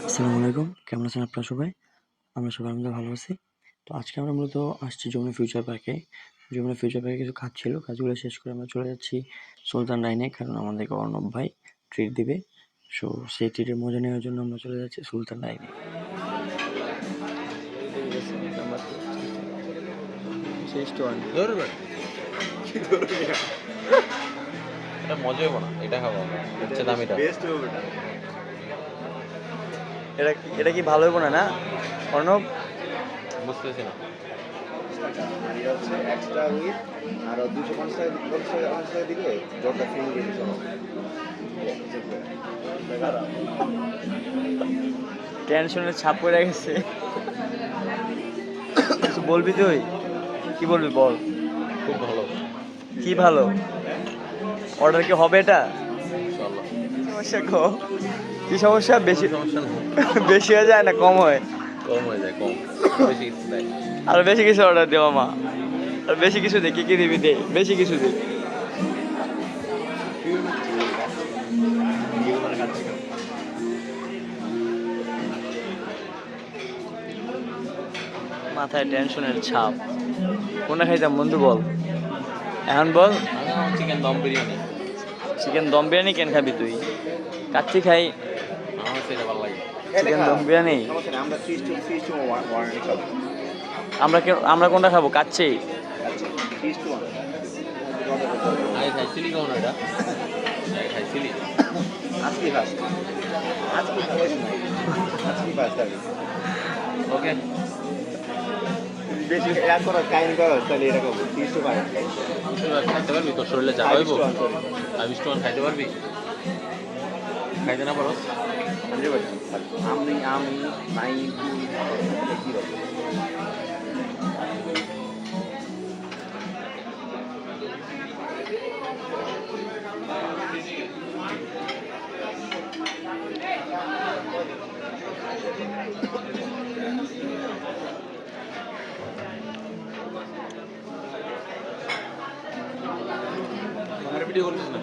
আসসালামু আলাইকুম, কেমন আছেন আপনারা সবাই? আমরা সবাই আলহামদুলিল্লাহ ভালো আছি। তো আজকে আমরা মূলত আসছি যমুনা ফিউচার পার্কে। যমুনা ফিউচার পার্কে কিছু কাজ ছিল, কাজগুলো শেষ করে আমরা চলে যাচ্ছি সুলতান ডাইনে, কারণ আমাদেরকে অর্ণব ভাই ট্রিট দিবে। সো সেই ট্রিটের মজা নেওয়ার জন্য আমরা চলে যাচ্ছি সুলতান ডাইনে। এটা মজা হবে না, এটা খাবো আমরা, হচ্ছে দামিটা। এটা কি ভালো হইব না, না অর্ণব? বুঝতেছি না। এক্সট্রা উইথ আর 250 টাকা দিলে জলটা ফ্রি দিয়ে দিতে টেনশনের ছাপ পড়ে গেছে। কিছু বলবি তুই? কি বলবি বল। খুব ভালো, কি ভালো? অর্ডার কি হবে এটা? ইনশাআল্লাহ। সমস্যা কো? কি সমস্যা? বেশি সমস্যা না, বেশি হয়ে যায় না কম হয়? কম হয়ে যায়, কম। বেশি কিছু দেয়। আর বেশি কিছু অর্ডার দেওয়া মা, আর বেশি কিছু দে। কি কি দিবি দে, বেশি কিছু দে। মাথায় টেনশনের ছাপ। কোনটা খাইতাম বন্ধু বল, এখন বল। আমি চিকেন দম বিরিয়ানি। চিকেন দম বিরিয়ানি কেন খাবি তুই? কাচ্চি খাই। আমার সেটা ভালো লাগে। চিকেন দম বিরিয়ানি আমরা ফিশ টু ওয়ারেন্টি খাবো। আমরা কোনটা খাবো? কাচ্চি? ফিশ টু আগে খাইছিলি কেমন এটা? আগে খাইছিলি? আজকে ফার্স্ট ওকে। বেশি এক করা কাহিনী করো তাহলে এটা করবো ফিশ টু খাইতে পারবি? তোর শরীরে যা হইব 22 টাকা খাইতে পারবি? খাইতে না পারো? আমি নাই কি হবে আমার ভিডিও করছিস না?